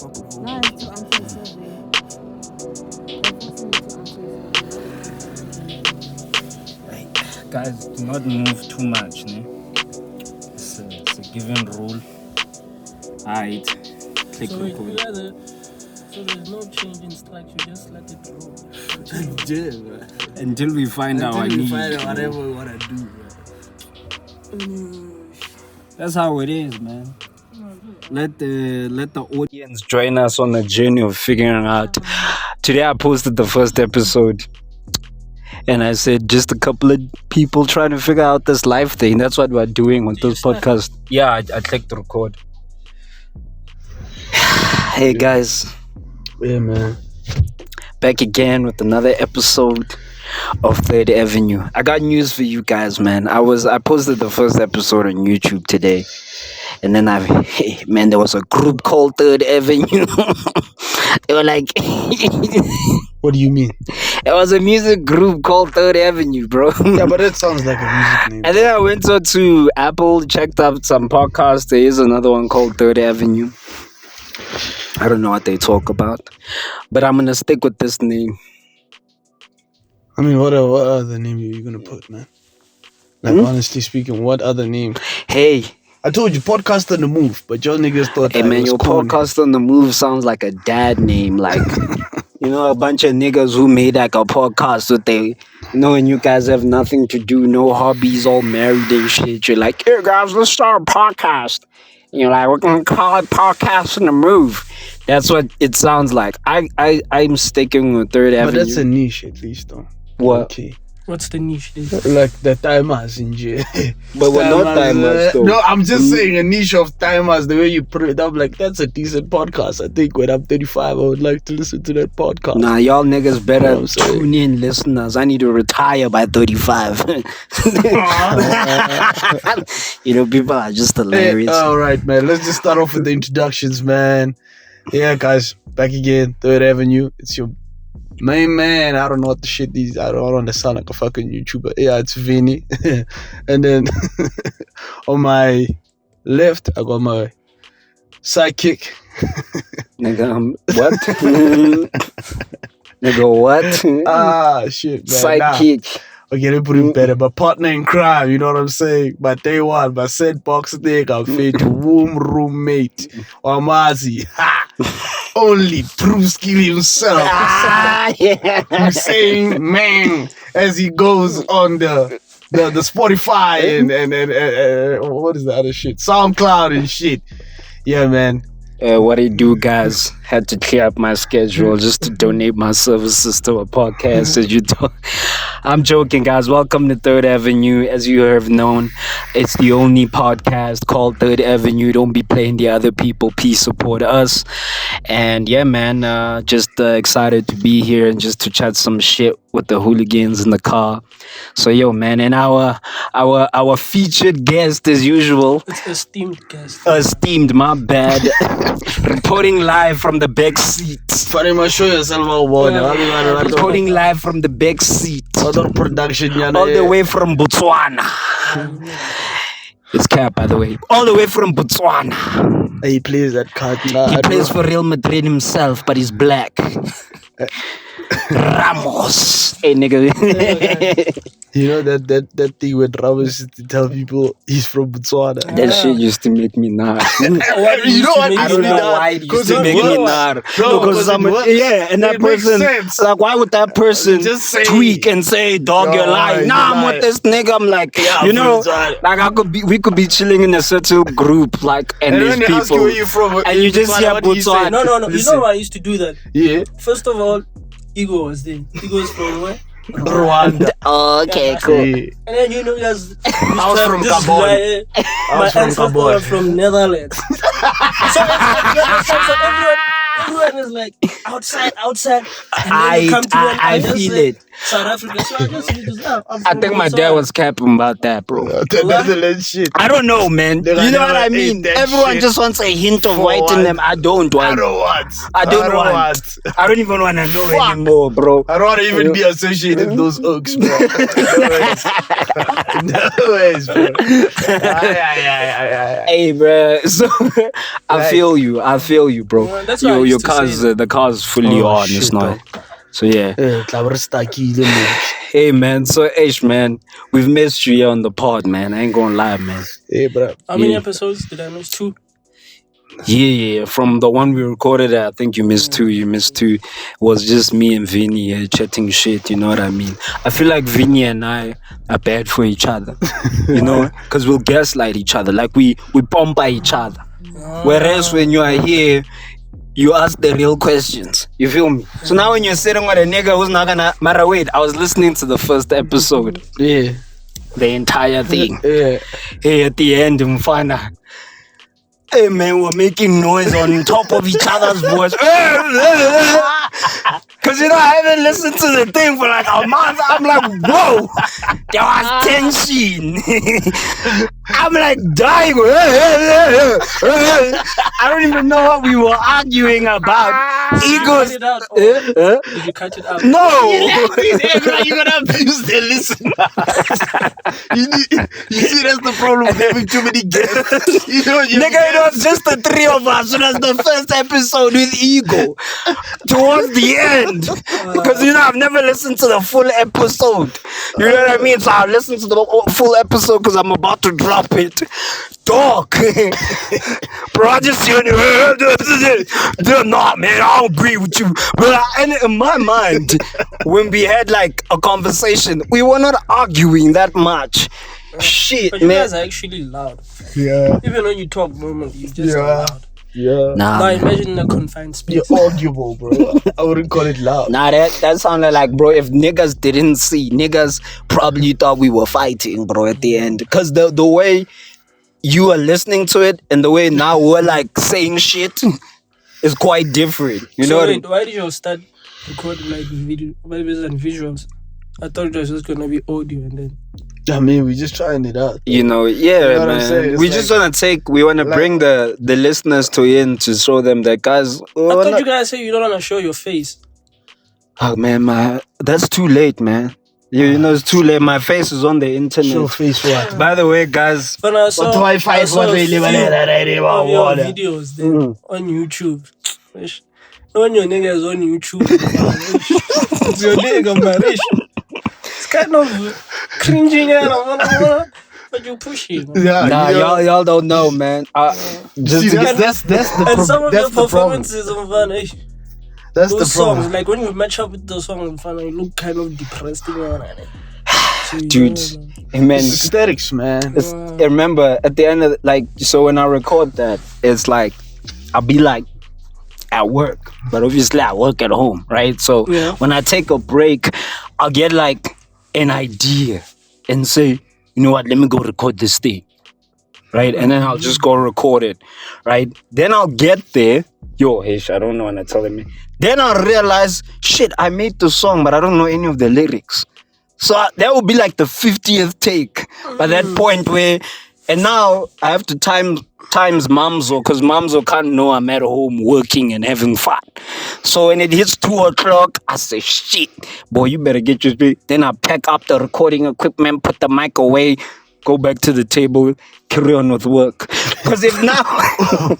Now it's to answer the survey. They're forcing me to answer the survey. Hey, guys, do not move too much, ne? It's a given rule. Alright, click So record. so there's no change in structure, just let it roll. Until we find our Until we need. find out whatever we wanna do, bro. That's how it is, man. Let the audience join us on the journey of figuring out. Today I posted the first episode, and I said just a couple of people trying to figure out this life thing. That's what we're doing on this podcast. Yeah, I clicked record. Hey guys, Yeah, man. back again with another episode of Third Avenue. I got news for you guys, man. I posted the first episode on YouTube today, and then there was a group called Third Avenue. They were like, What do you mean? it was a music group called Third Avenue, bro. Yeah, but that sounds like a music name. And then I went to Apple, checked out some podcasts. There is another one called Third Avenue. I don't know what they talk about, but I'm gonna stick with this name. I mean, what other name are you gonna put, man? Like, honestly speaking, what other name? Hey, I told you, podcast on the move, but your niggas thought hey that man, it was your corny. podcast on the move sounds like a dad name, like a bunch of niggas who made like a podcast with they, and you guys have nothing to do, no hobbies, all married and shit. You're like, hey guys, let's start a podcast. And you're like, we're gonna call it Podcast on the Move. That's what it sounds like. I'm sticking with Third But Avenue. that's a niche, at least, though. What? Okay. What's the niche? Like the timers in jail. But we're not timers, though. No, I'm just saying a niche of timers, the way you put it up, like, that's a decent podcast. I think when I'm 35, I would like to listen to that podcast. Nah, y'all niggas better You know what I'm saying? tune in, listeners. I need to retire by 35. People are just hilarious. All right, man. Let's just start off with the introductions, man. Yeah, guys, back again, Third Avenue. It's your main man. I don't know what the shit is. I don't want to sound like a fucking YouTuber. Yeah, it's Vinny. And then on my left, I got my sidekick. Nigga, what? Nigga, what? Ah, shit, man. Nah. Sidekick. Okay, let me put it better. My partner in crime, you know what I'm saying? My day one, my set box thing, I'm fed to womb roommate. Wamazi. Ha! Only true skill himself. Yeah. He's saying, man, as he goes on the Spotify and what is the other shit? SoundCloud and shit. Yeah, man. What I do, guys, had to clear up my schedule just to donate my services to a podcast. As you do. I'm joking, guys. Welcome to Third Avenue. As you have known, it's the only podcast called Third Avenue. Don't be playing the other people. Please support us. And yeah, man, just excited to be here and just to chat some shit with the hooligans in the car. So yo, man, and our featured guest as usual. It's esteemed guest. Esteemed, my bad. Reporting live from the back seat. Fanima, show yourself out, Reporting live from the back seat. Other production, All the way from Botswana. It's Cap, by the way. All the way from Botswana. He plays that card. He plays for Real Madrid himself, but he's black. Ramos. Hey, nigga. You know that thing when Ramos used to tell people he's from Botswana. That shit used to make me nar. You know what? I don't know why it used to make me nar. No, Because and that It makes person, sense. like, why would that person Just say- tweak and say, dog, you're lying? Nah, I'm with this nigga. I'm like, Yeah, we could be chilling in a certain group, like, and And there's when they ask you people, where you from, and you just hear what do you say? Botswana. No. Listen. You know why I used to do that? Yeah. First of all, Ego was there. Ego's from where? Rwanda. Okay, cool. Yeah. And then you know, guys. I was from Gabon. My was from ancestors Gabon. are from Netherlands. So everyone, everyone is like outside, and then you come to me and I just feel say, it. South Africa. So I just feel this up. I think my dad was capping about that, bro. The Netherlands shit. I don't know, man. Nigga, You know what never I mean? ate that Everyone shit. just wants a hint of For white in what? them. I don't I want. don't want. I don't want. I don't even want to know Fuck. anymore, bro. I don't want to even be associated with those oaks, bro. No ways, bro. Aye. Hey, bro. So I Right. feel you, bro. Yeah, that's what I Your used to car's say. the car's fully Oh, on. shit, It's not. though. So yeah. Hey, Hey, man. So Ish, man, we've missed you here on the pod, man. I ain't gonna lie, man. bro. How many Yeah. episodes did I miss? 2. Yeah. From the one we recorded, I think you missed 2. You missed 2. It was just me and Vinny here chatting shit. You know what I mean? I feel like Vinny and I are bad for each other. You know, because we'll gaslight each other. Like we pump each other. Whereas when you are here, you ask the real questions. You feel me? So now when you're sitting with a nigga who's not gonna matter, wait, I was listening to the first episode, Yeah. the entire thing. Yeah. Hey, at the end, Mfana. Hey man, we're making noise on top of each other's voice. Cause you know I haven't listened to the thing for like a month. I'm like, whoa, there was tension. I'm like dying. I don't even know what we were arguing about. Egos. Did you cut it out? Did you cut it out? No. You're gonna abuse the listener. you see, that's the problem with having too many guests. You know, Nigga, it was just the 3 of us. It was the first episode with Ego. Towards the end. Because, you know, I've never listened to the full episode. You know what I mean? So I'll listen to the full episode because I'm about to drop it. Dog. Bro, I just hear you. Nah, man, I don't agree with you. But in my mind, when we had like a conversation, we were not arguing that much. Shit, But you man. guys are actually loud. Yeah. Even when you talk normally, you just Yeah. are loud. Yeah. Nah, Now man. imagine in a confined space. You're audible, bro. I wouldn't call it loud. Nah, that sounded like, bro, if niggas didn't see, niggas probably thought we were fighting, bro, at the end. Because the way you are listening to it and the way now we're like saying shit is quite different. You know So what I wait, why did you start recording like video, videos and visuals? I thought it was just gonna be audio and then. I mean, we're just trying it out. You know, yeah, You know what I'm man. saying? It's We just like- want to we want to bring the listeners to in to show them that, guys. I thought you guys say you don't wanna show your face. Oh, man, that's too late, man. You know, it's too late. My face is on the internet. Show face what? By the way, guys, When I saw, But Wi-Fi I is saw what a we live in, few that ain't of your water. videos then on YouTube. Ish. When your nigga is on YouTube, it's your nigga, man. Ish. It's kind of cringing, but you push it. Man. Yeah, nah, you know, y'all don't know, man. Just see, to get that's the And some of your that's the problem. performances on Fun, ish. That's the Those problem. songs, like when you match up with those songs on Fun, you look kind of depressed. So you dudes, know, man. It's aesthetics, man. I remember at the end of so when I record that, it's like I'll be like at work, but obviously I work at home, right? So Yeah. when I take a break, I'll get like an idea and say, you know what, let me go record this thing, right? And then I'll just go record it, right? Then I'll get there, Ish, I don't know when I tell me. Then I'll realize, shit, I made the song, but I don't know any of the lyrics. So that would be like the 50th take by that point where, and now I have to times Mamzo, because Mamzo can't know I'm at home working and having fun. So when it hits 2 o'clock, I say, shit, boy, you better get your speed. Then I pack up the recording equipment, put the mic away, go back to the table, carry on with work. Because if now...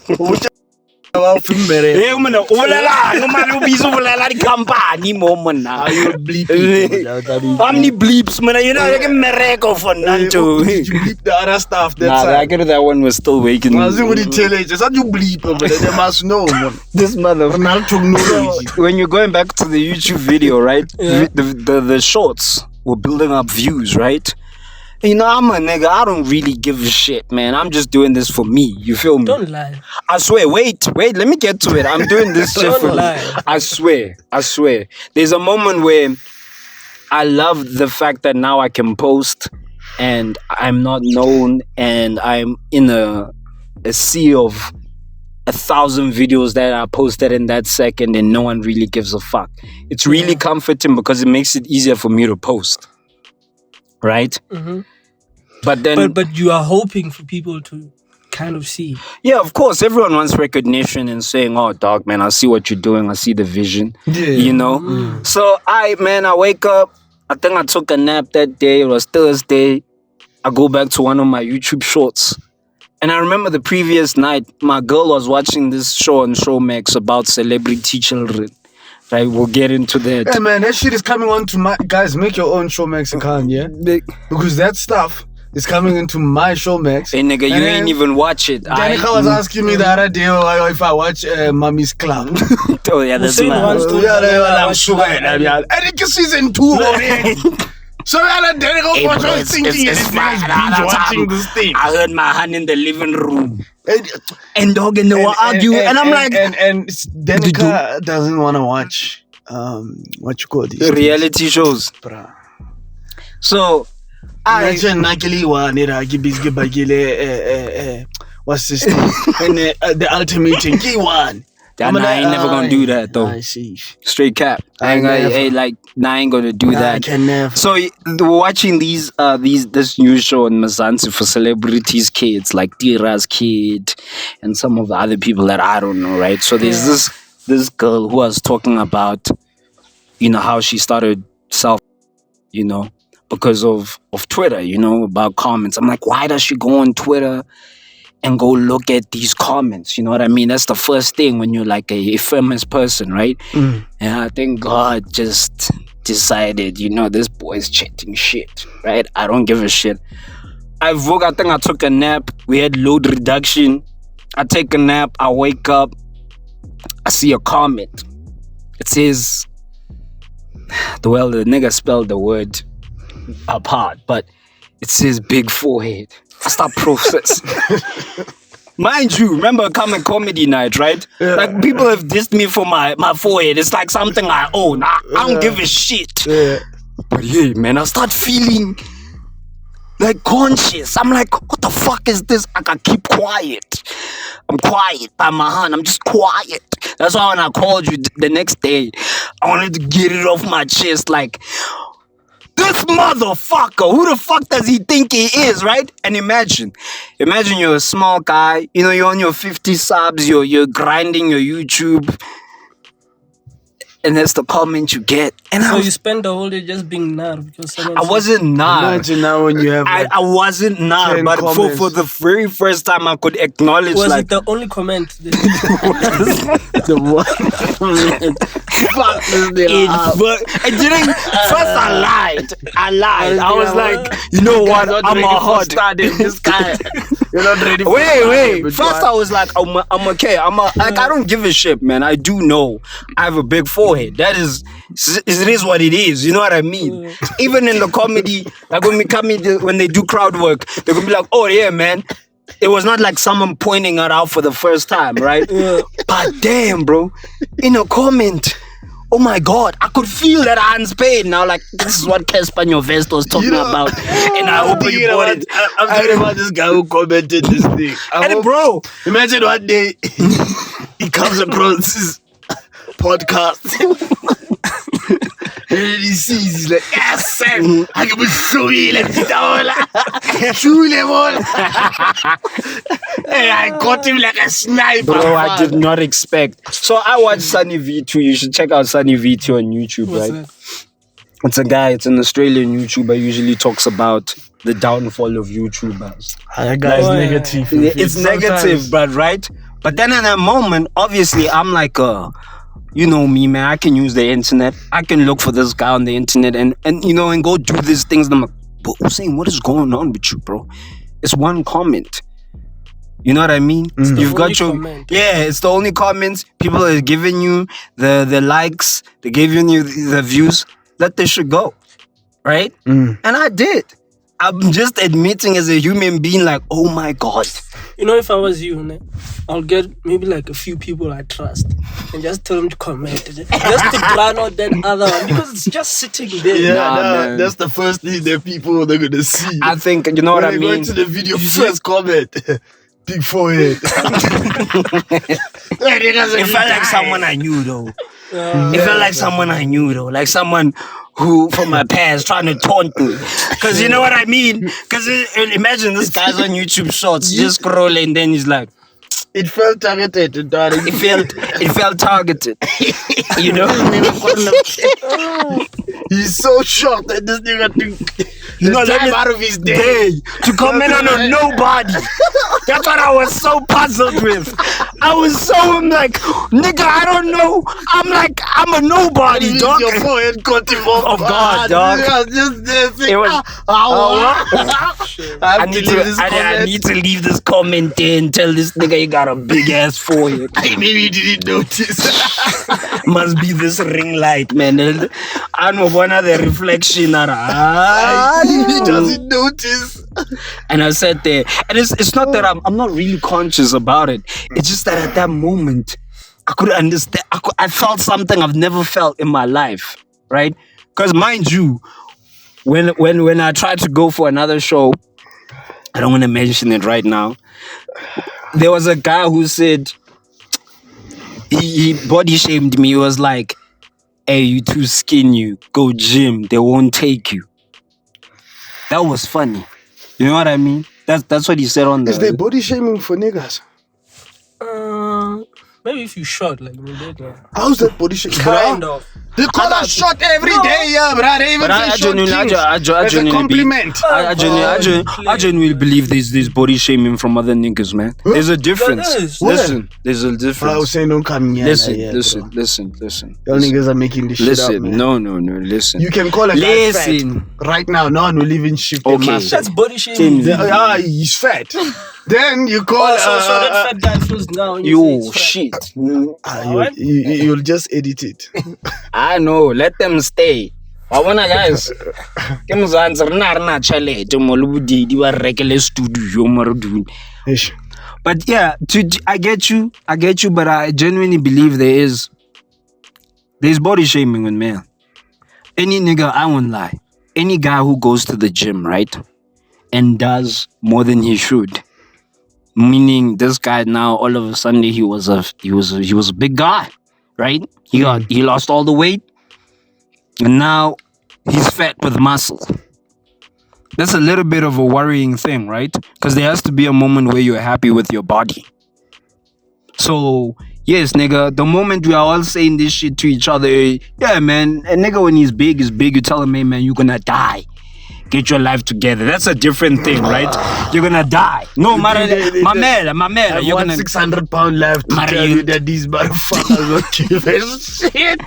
Well, film better. Hey, man, ubolela, no man, ubolela di company mo man na. Are you bleeping? How many bleeps, man? You know, I can mereko for Nanto. Did you bleep the other stuff that Nah, I side? get that one was still waking. I see what he tell you. Just how you bleep, but they must know, man. This mother. Ronaldo technology. When you're going back to the YouTube video, right? Yeah. The shorts were building up views, right? You know, I'm a nigga. I don't really give a shit, man. I'm just doing this for me. You feel me? don't lie. I swear. Wait. Let me get to it. I'm doing this shit Don't for me. lie. I swear. There's a moment where I love the fact that now I can post and I'm not known and I'm in a sea of 1,000 videos that are posted in that second and no one really gives a fuck. It's really comforting because it makes it easier for me to post. Right? Mm-hmm. But then... But you are hoping for people to kind of see. Yeah, of course. Everyone wants recognition and saying, oh, dog, man, I see what you're doing. I see the vision. Yeah. You know? So, I wake up. I think I took a nap that day. It was Thursday. I go back to one of my YouTube shorts. And I remember the previous night, my girl was watching this show on Showmax about celebrity children. Right? We'll get into that. Hey, man, that shit is coming on to my... Guys, make your own Showmax account, yeah? Because that stuff is coming into my Showmax. Hey, nigga, you ain't even watch it. Danica was asking me the other day if I watch Mommy's Club. Oh, yeah, that's Hussein wants my... to- I'm sure. And it's season 2 already. So Danica was thinking this man's binge watching this thing. I heard my hand in the living room. And dog, and they were arguing. And I'm like... And Danica doesn't want to watch, what you call these? Reality shows. Bruh. So... What's this thing? And the ultimate thing. Key one. I ain't never gonna do that though. I see. Straight cap. I ain't gonna do that. I can never. So watching this new show on Mazansi for celebrities' kids, like Tira's kid and some of the other people that I don't know, right? So there's this girl who was talking about, you know, how she started you know, because of Twitter, you know, about comments. I'm like, why does she go on Twitter and go look at these comments? You know what I mean? That's the first thing when you're like a famous person, right? And I think God just decided, you know, this boy's chatting shit, right? I don't give a shit. I think I took a nap. We had load reduction. I take a nap. I wake up. I see a comment. It says, the nigga spelled the word apart, but it says big forehead. I start process. Mind you, remember coming comedy night, right? Yeah. Like people have dissed me for my forehead. It's like something I own. I don't give a shit. Yeah. But yeah, man, I start feeling like conscious. I'm like, what the fuck is this? I can keep quiet. I'm quiet by my hand. I'm just quiet. That's why when I called you the next day, I wanted to get it off my chest. Like, this motherfucker, who the fuck does he think he is, right? And imagine you're a small guy, you know, you're on your 50 subs, you're grinding your YouTube, and that's the comment you get. And So you spend the whole day just being nar because someone I wasn't nar. Imagine now when you have. Like, I wasn't nar, 10 but comments. for the very first time I could acknowledge, Was like, it the only comment? the one. fuck this nigga up. I didn't. First, I lied. I was like, you know what? I'm a hot. This guy. You're not ready for Wait. First, I was like, I'm okay. Like, I don't give a shit, man. I do know I have a big forehead. That is, it is what it is. You know what I mean? Even in the comedy, like when they do crowd work, they're gonna be like, oh yeah, man. It was not like someone pointing it out for the first time, right? Yeah. But damn, bro, in a comment, oh my God, I could feel that hand's pain now. Like, this is what Casper Nyovest was talking about. And I hope you bought it. I'm talking about this guy who commented this thing. Bro, Imagine one day he comes across this podcast. And then he sees, he's like, yes, sir. I can be so Hey, I caught him like a sniper. bro, I did not expect. So I watched Sunny V2. You should check out Sunny V2 on YouTube, What's right? that? It's a guy, it's an Australian YouTuber, usually talks about the downfall of YouTubers. That guy's Oh, yeah. negative. It's negative, but right? But then in that moment, obviously, I'm like, you know me, man. I can use the internet. I can look for this guy on the internet and you know, and go do these things. And I'm like, but Hussein, what is going on with you, bro? It's one comment. You know what I mean? You've got your comment. it's the only comments. People are giving you the likes. They're giving you the views. Let this shit go, right? And I did. I'm just admitting as a human being, like, oh my God. You know, if I was you, ne, I'll get maybe like a few people I trust and just tell them to comment. Just to plan out that other one because it's just sitting there. Yeah, man. that's the first thing that people they're gonna see. I think, you know what when I they go mean? into the video, first comment. big forehead. It felt like someone I knew though. It felt like someone I knew though. Like someone who from my past trying to taunt me. Cause you know what I mean? Cause imagine this guy's on YouTube shorts, just scrolling, then he's like, It felt targeted, darling. it felt targeted. You know? He's so shocked that this nigga took the time out of his day. To comment on a nobody. That's what I was so puzzled with. I'm like, nigga, I don't know. I'm a nobody, dog. Your forehead cut him off. Oh, God, dog. Just there saying, It was- I I need to leave this comment there and tell this nigga you got a big ass forehead. Maybe he didn't notice. Must be this ring light, man. I know one of the reflection. He doesn't notice. And I sat there, and it's not that I'm not really conscious about it. It's just that at that moment, I could understand. I felt something I've never felt in my life, right? Because mind you, when I tried to go for another show, I don't want to mention it right now. There was a guy who said he body shamed me. He was like, "Hey, you too skinny. Go gym. They won't take you." That was funny. You know what I mean? That's what he said on the. Is they body shaming for niggas? Maybe if you short, like we did. How's that body shaming? Kind of. They call us shot every day, yeah, bro. They even But I say short genuinely, kings. As a compliment. I genuinely believe there's body shaming from other niggas, man. There's a difference. There is. Listen, there's a I was difference. saying don't come here. Listen. Y'all niggas are making this shit up, Listen, man. no, listen. You can call a guy Listen. fat. Right now, no one will even shift Okay. the muscle. That's body shaming. He's fat. Then you call So that fat guy feels now. when you You say it's fat. shit. you'll just edit it. I know. Let them stay. I wanna guys. Ke mzanzi rina chalete mo lubudi wa rekele studio mo do. Ish. But yeah, I get you, but I genuinely believe there's body shaming with men. Any nigga, I won't lie. Any guy who goes to the gym, right, and does more than he should, meaning this guy now all of a sudden he was a big guy, right? He lost all the weight, and now he's fat with muscle. That's a little bit of a worrying thing, right? Because there has to be a moment where you're happy with your body. So, yes, nigga, the moment we are all saying this shit to each other, yeah, man, a nigga when he's big, you tell him, hey, man, you're gonna die. Get your life together. That's a different thing, right? You're gonna die. No, Mamela, you're gonna... 600 pound left to Mara, tell you- you that these motherfuckers don't give a shit.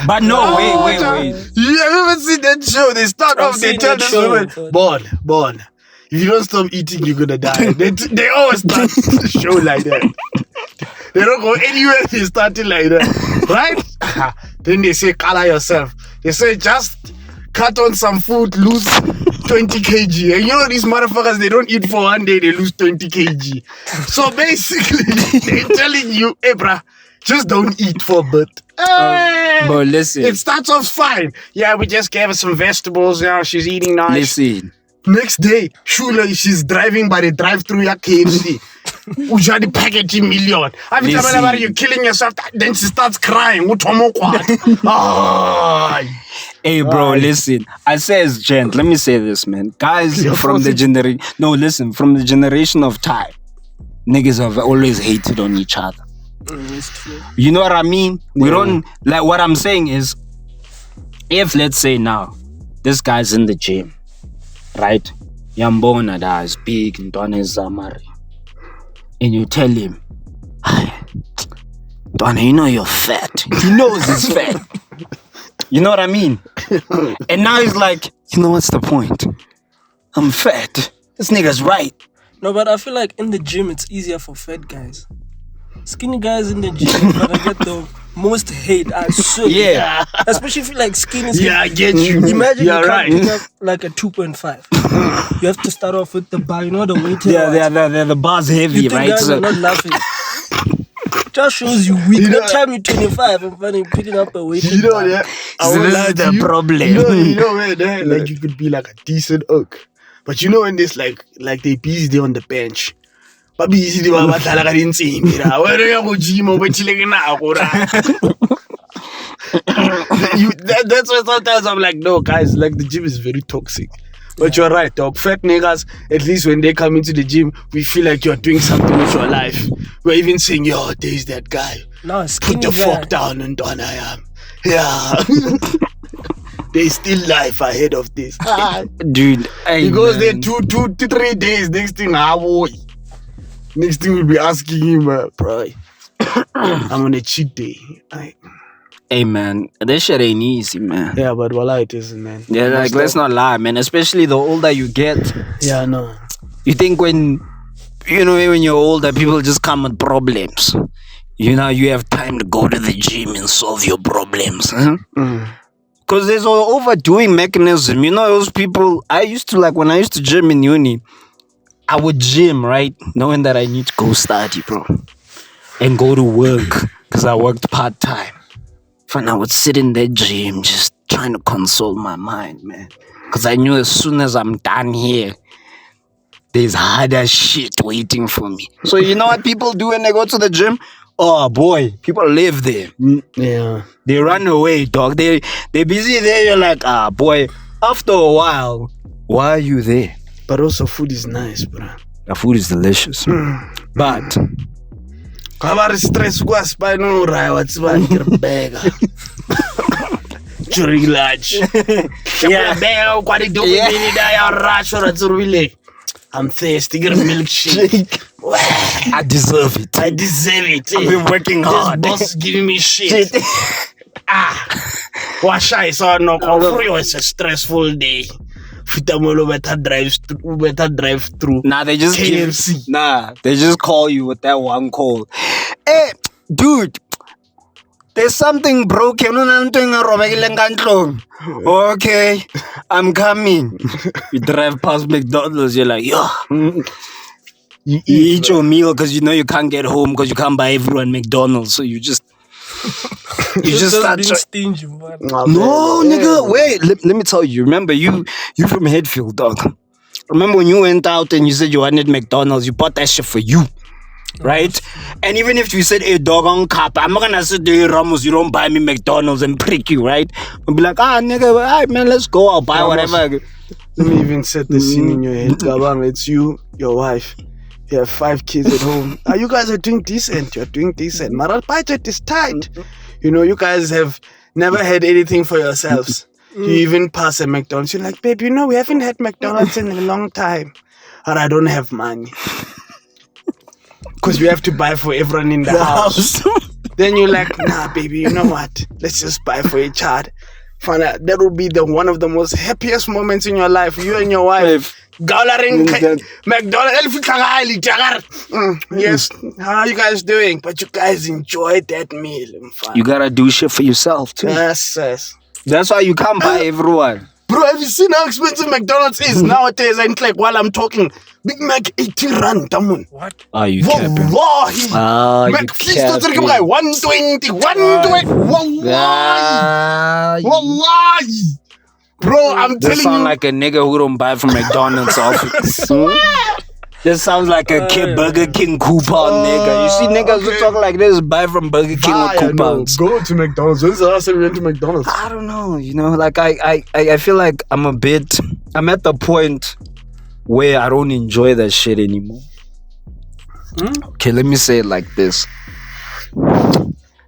But no, wait. You ever seen that show? They start I've off, they seen tell that this show, woman, but- born. If you don't stop eating, you're gonna die. They always start the show like that. They don't go anywhere, they start it like that. Right? Then they say, color yourself. They say, just cut on some food, lose 20 kg. And you know these motherfuckers, they don't eat for one day, they lose 20 kg. So basically, they're telling you, hey, bruh, just don't eat for a bit. Hey! But listen. It starts off fine. Yeah, we just gave her some vegetables. Now she's eating nice. Listen. Next day, Shula, she's driving by the drive-through at KFC. Ujadi package million. Every time Listen. whenever you're killing yourself, then she starts crying. Hey, bro, listen. I say as gent, let me say this, man. Guys from the generation... No, listen. From the generation of time, niggas have always hated on each other. You know what I mean? We don't... Like, what I'm saying is, if, let's say now, this guy's in the gym, right? Yambona da is big, Ntwana is Zamari. And you tell him, Ntwana, you know you're fat. He knows he's fat. You know what I mean? And now he's like, you know what's the point? I'm fat. This nigga's right. No, but I feel like in the gym it's easier for fat guys. Skinny guys in the gym gonna get the most hate. I swear. Yeah. Especially if you like skinny. Yeah, I get you. Imagine You're you right. can't pick up like a 2.5. You have to start off with the bar. You know the weight. They're the bar's heavy, You think right? guys So, are not laughing. Just shows you weak. You know- That time you're 25 and finally picking up a weight. You know that? I So won't this lie is to the you. problem. You know where there, like you could be like a decent oak. But you know when this like they busy there on the bench. ba busy ba batla ka dintsimbi ra wena ya go gym o betile ke nako ra. That's why sometimes I'm like, no guys, like the gym is very toxic. But you're right, dog. Fat niggas, at least when they come into the gym, we feel like you're doing something with your life. We're even saying, yo, there's that guy. No, Put the fork down and done I am. Yeah. There's still life ahead of this. Dude, He goes there 2 to 3 days. Next thing, next thing we'll be asking him, bro, I'm on a cheat day. Hey man, that shit ain't easy, man. Yeah, but voila, it isn't, man. Yeah, like let's not lie, man. Especially the older you get. Yeah, no. You think when you're older, people just come with problems. You have time to go to the gym and solve your problems. Huh? Because there's an overdoing mechanism. Those people, when I used to gym in uni, I would gym, right? Knowing that I need to go study, bro. And go to work. Because I worked part-time. And I would sit in that gym just trying to console my mind, man. Because I knew as soon as I'm done here, there's harder shit waiting for me. So you know what people do when they go to the gym? Oh boy, people live there. Yeah. They run away, dog. They're busy there. You're like, boy. After a while, why are you there? But also food is nice, bro. The food is delicious. But Kabar stress kwa spino ra what's one bega. Churi large. Yeah, bega kwa di do ni da ya rush or tsurwile. I'm thirsty, get a milkshake. I deserve it. I deserve it. I've been working hard. This boss is giving me shit. Wash I saw no for you. It's a stressful day. Fitamolo better drive through. Nah, they just KFC. They just call you with that one call. Hey, dude, there's something broken. Okay, I'm coming. You drive past McDonald's, you're like, yo. You eat your meal because you can't get home because you can't buy everyone McDonald's. So you just start being stingy, man. No, nigga, wait. Let me tell you. Remember, you from Headfield, dog. Remember when you went out and you said you wanted McDonald's, you bought that shit for you. Right? And even if you said, hey, dog on cap, I'm not gonna say, hey, Ramos, you don't buy me McDonald's and prick you, right? I'll be like, nigga, all right, man, let's go. I'll buy Ramos, whatever. Let me even set the scene in your head. Gabang, it's you, your wife. You have 5 kids at home. You guys are doing decent. You're doing decent. Moral budget is tight. You guys have never had anything for yourselves. You even pass a McDonald's. You're like, babe, we haven't had McDonald's in a long time. And I don't have money. Because we have to buy for everyone in the house. Then you're like, nah, baby, you know what? Let's just buy for each other. Find out that will be one of the most happiest moments in your life. You and your wife. Galaring McDonald's. Yes, how are you guys doing? But you guys enjoyed that meal. You gotta do shit for yourself too. Yes. That's why you can't buy everyone. Bro, have you seen how expensive McDonald's is nowadays? And like while I'm talking, Big Mac 80 rand, tamun. What? Are you capping? Wallahi. You Please don't tell me 120. Wallahi. Bro, I'm telling you. Sound like a nigga who don't buy from McDonald's office. This sounds like a Burger King coupon, nigga. You see niggas who talk like this, buy from Burger King with coupons. Go to McDonald's. When's the last time you went to McDonald's? I don't know, like I feel like I'm at the point where I don't enjoy that shit anymore. Okay, let me say it like this.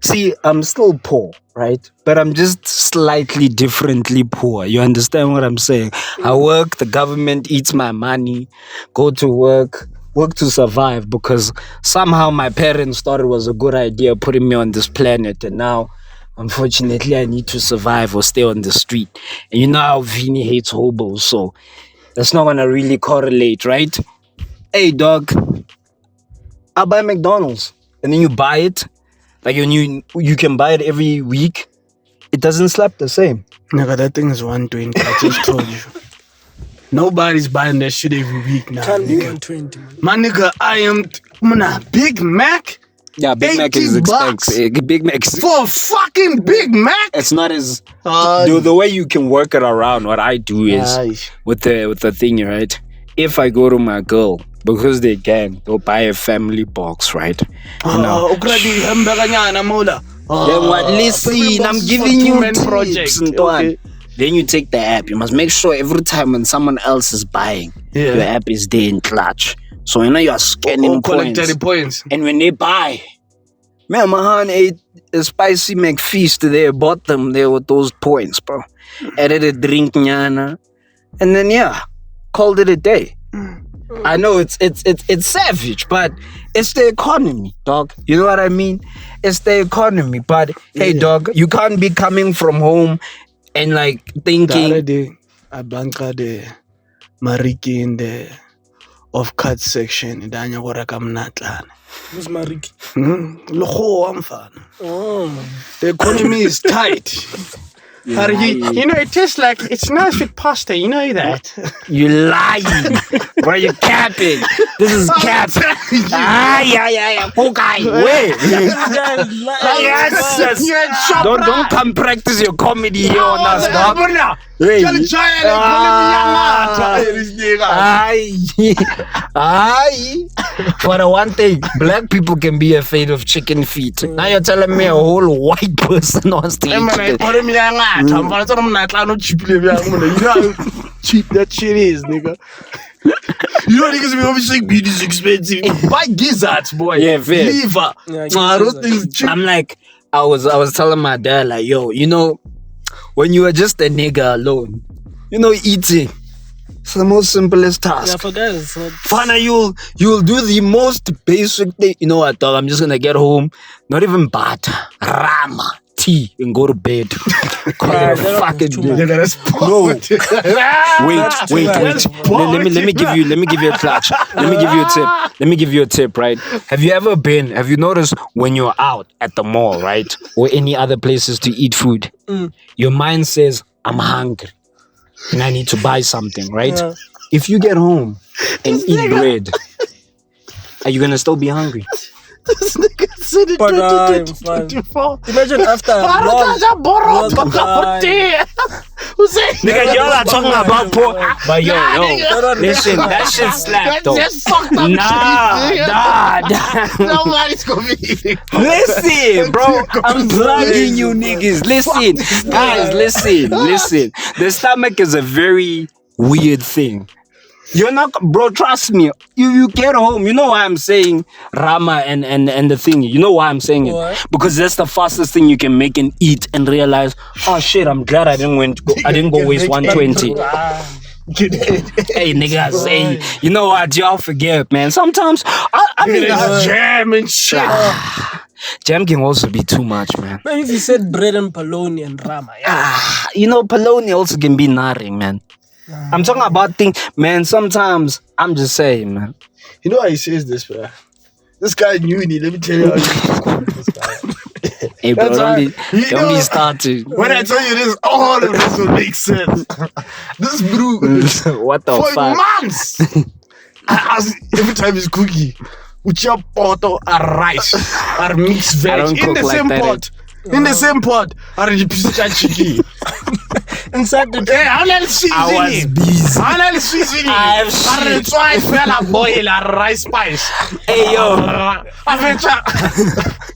See, I'm still poor, right? But I'm just slightly differently poor. You understand what I'm saying? I work, the government eats my money, go to work to survive because somehow my parents thought it was a good idea putting me on this planet. And now, unfortunately, I need to survive or stay on the street. And you know how Vini hates hobos, so that's not going to really correlate, right? Hey, dog, I'll buy McDonald's. And then you buy it. Like you can buy it every week. It doesn't slap the same. Nigga, that thing is 120. I just told you. Nobody's buying that shit every week now. Can't be 120, man. My nigga, I am Big Mac. Yeah, Big Mac is expensive. Big Mac is for a fucking Big Mac. It's not as the way you can work it around. What I do is with the thing, right? If I go to my girl because they can, they'll buy a family box, right? You know. Ukradi hambaganyana mola. Then what? Listen, I'm giving you tips. project. Okay. Then you take the app. You must make sure every time when someone else is buying, Yeah. your app is there in clutch. So you know you are scanning Collect points. the points. And when they buy, man, Mahan ate a spicy McFeast there, bought them there with those points, bro. Added a drink, nyana. And then called it a day. I know it's savage, but it's the economy, dog. You know what I mean? It's the economy. But hey, dog, you can't be coming from home and like thinking. Abanka de Mariki in the off-cut section. Danya waraka mnatlana. Who's Mariki? Loho amfana. Oh. The economy is tight. You know, it tastes like it's nice with pasta. You know that. You lying. Bro, you capping. This is cap. Yeah. Okay. Wait. Yes. Don't come practice your comedy here on us, dog. Hey. Aye. For the one thing, black people can be afraid of chicken feet. Now you're telling me a whole white person wants to eat chicken. You know how cheap that shit is, nigga. You know niggas be always saying meat is expensive. Buy gizzards, boy. Yeah, fair. Liver. Those things cheap. I'm like, I was telling my dad, like, yo, you know, when you are just a nigga alone, you know, eating, it's the most simplest task. Yeah, for guys, it's not. Fana, you'll do the most basic thing. You know what, dog? I'm just gonna get home, not even butter, rama, tea, and go to bed. Call it a fucking day. No. Wait. Let me give you a clutch. Let me give you a tip, right? Have you noticed when you're out at the mall, right? Or any other places to eat food, your mind says, I'm hungry and I need to buy something, right? Yeah. If you get home and eat bread, are you gonna still be hungry? This nigga said it But I'm 2024. Imagine after a long time. Nigga, y'all are talking about poor. But yo, listen, that shit slap though. Nah. Nobody's gonna be. Listen, bro, I'm plugging you niggas. Listen, guys, listen. The stomach is a very weird thing. You're not, bro, trust me. You get home, you know why I'm saying Rama and the thing. You know why I'm saying it? What? Because that's the fastest thing you can make and eat and realize, oh shit, I'm glad I didn't go waste 120. Hey niggas, hey, you know what? Y'all forget, man. Sometimes I mean jam and shit. Jam can also be too much, man. Maybe if you said bread and polony and rama, yeah. You know, polony also can be nothing, man. I'm talking about things, man. Sometimes I'm just saying, man. You know how he says this, bro? This guy in uni, let me tell you how this guy. Hey, bro, That's don't why- be starting. When I tell you this, all of this will make sense. This brew What the for fuck? months. Every time he's cooking, with your pot or rice or mixed veg don't in cook the like same that, pot. In the same pot, or you piece of chicken. Inside the Hey, how else I was busy. How else seasoning? I have Or shit. try fella boil a rice spice. Hey, yo. Aventure.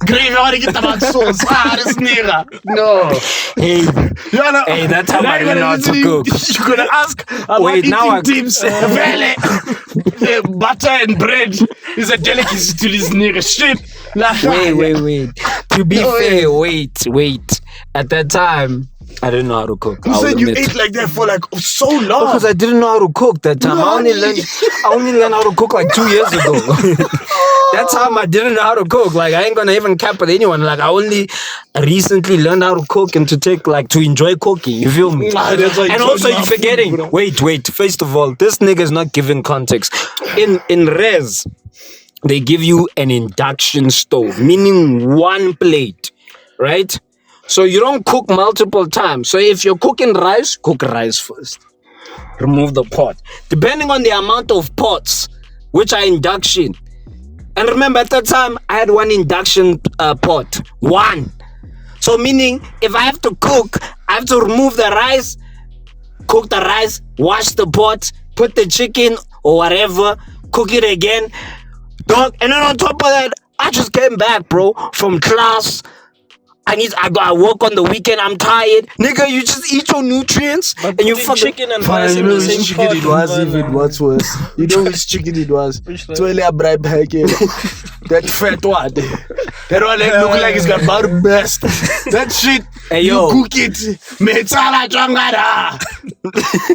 Gravy or get about sauce. This nigga. No. Hey, You know, Hey, that time now I you're didn't know how gonna to listen- cook. You're gonna ask about Wait, eating now I- tips. Vele. Butter and bread is a delicacy to this nigga. Shit. wait. To be No, fair, wait. At that time, I didn't know how to cook. You I'll said you admit. ate like that for like so long. Because I didn't know how to cook that time. I only learned how to cook like 2 years ago. That time I didn't know how to cook. Like I ain't gonna even cap with anyone. Like I only recently learned how to cook and to enjoy cooking. You feel me? That's why you And told also me you're how food, forgetting. bro. Wait. First of all, this nigga's not giving context. In res, they give you an induction stove, meaning one plate, right? So you don't cook multiple times. So if you're cooking rice, cook rice first. Remove the pot. Depending on the amount of pots, which are induction. And remember, at that time, I had one induction pot. One. So meaning, if I have to cook, I have to remove the rice, cook the rice, wash the pot, put the chicken or whatever, cook it again, dog. And then on top of that, I just came back, bro, from class. I work on the weekend. I'm tired, nigga. You just eat your nutrients But and you putting fucking. chicken and Fine, rice you in know the same which chicken pot, it was, man, even what's worse. You know which chicken it was. Which one? Twelve bribe hack, that fat one. That one that look like it's got about best. That shit, Hey, you yo. cook it. Metsala jangada.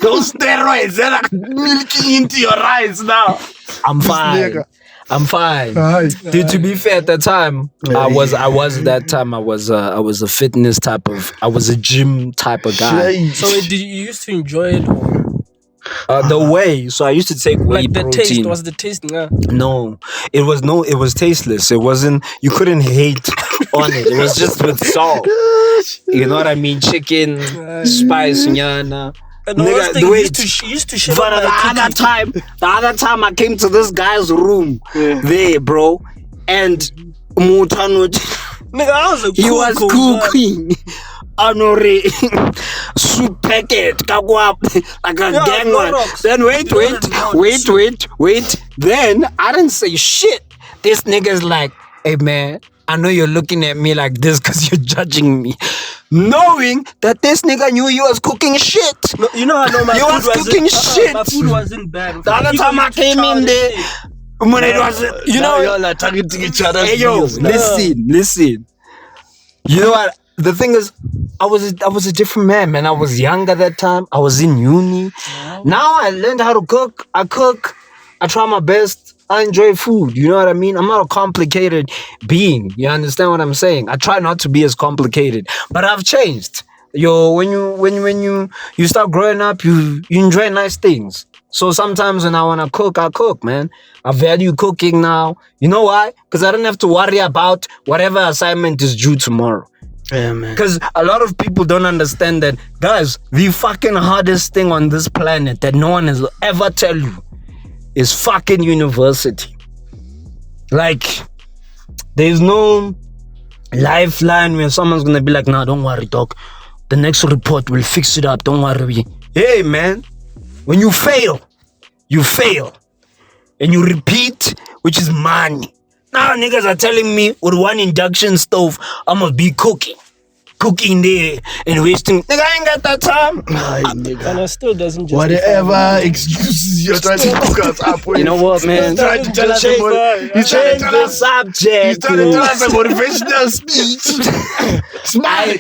Those steroids, they're like milking into your rice now. I'm fine. nigga. I'm fine. Dude, to be fair, at the time, I was a fitness type of, I was a gym type of guy. So did you used to enjoy it, or The whey, so I used to take whey like the protein. taste? Was the taste? Nah. No, it was tasteless. It wasn't. You couldn't hate on it. It was just with salt. You know what I mean? Chicken, spice, nyana. And the Nigga, worst thing, the way you used to shit But on my the other time I came to this guy's room there, bro, and Mutano, Nigga, I was a he was cool, man. cooking anore soup packet, kagwap, like a Yeah, gang one. Clorox. Then wait. Then I didn't say shit. This nigga's like, hey man, I know you're looking at me like this because you're judging me. Knowing that this nigga knew you was cooking shit. No, you know, I know my You food was wasn't cooking shit. My food wasn't bad. The other time I came in there, when it was, you Now know, y'all are targeting each other's hey yo, meals now. listen. You know what? The thing is, I was a different man. I was young at that time. I was in uni. Now I learned how to cook. I cook. I try my best. I enjoy food. You know what I mean? I'm not a complicated being. You understand what I'm saying? I try not to be as complicated, but I've changed. Yo, when you start growing up, you enjoy nice things. So sometimes when I wanna cook, I cook, man. I value cooking now. You know why? Because I don't have to worry about whatever assignment is due tomorrow. Yeah, man. Because a lot of people don't understand that, guys, the fucking hardest thing on this planet that no one has ever tell you is fucking university. Like, there's no lifeline where someone's gonna be like, nah, don't worry, dog. The next report will fix it up. Don't worry. Hey, man, when you fail. And you repeat, which is money. Now niggas are telling me with one induction stove, I must be cooking there and wasting. Nigga, I ain't got that time. Ay, nigga. And it still doesn't just Whatever excuses you're trying to hook us up with. You know what, man? He's trying to tell us Change about the subject. He's trying to tell us a motivational speech. Smile.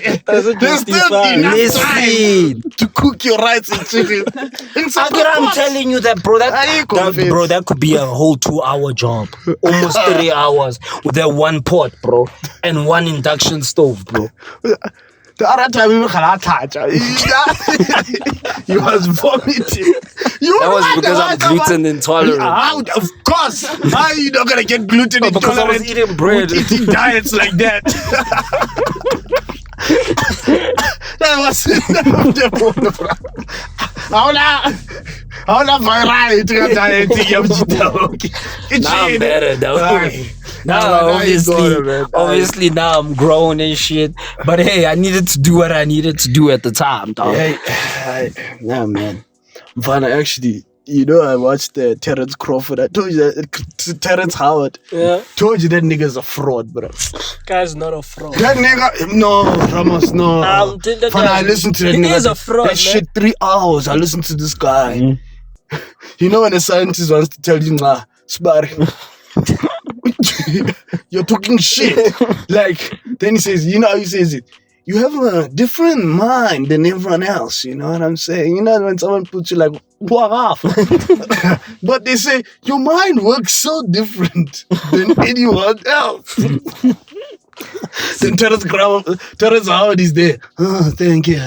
There's still enough time Listen. to cook your rice and chicken. I'm telling you that, bro. That could be a whole 2-hour job. Almost 3 hours with that one pot, bro. And one induction stove, bro. The other time we were he was vomiting. That was because I'm gluten intolerant. Of course. How are you not gonna get gluten Because I was intolerant eating bread. with eating diets like that? That was Ahora variety Now I'm better, though. Now, obviously, now I'm grown and shit. But hey, I needed to do what I needed to do at the time, dog. Nah, man. Vanna, actually, you know, I watched Terrence Crawford. I told you that Terrence Howard. Yeah. Told you that nigga's a fraud, bro. Guy's not a fraud. That nigga, no, Ramos, no. Vanna, I listened to that nigga. He is a fraud, that shit 3 hours. I listened to this guy. You know when a scientist wants to tell you, nah, spar. You're talking shit. Like, then he says, you know how he says it? You have a different mind than everyone else. You know what I'm saying? You know when someone puts you like, walk off. But they say, your mind works so different than anyone else. Then Terrence Howard is there. Oh, thank you.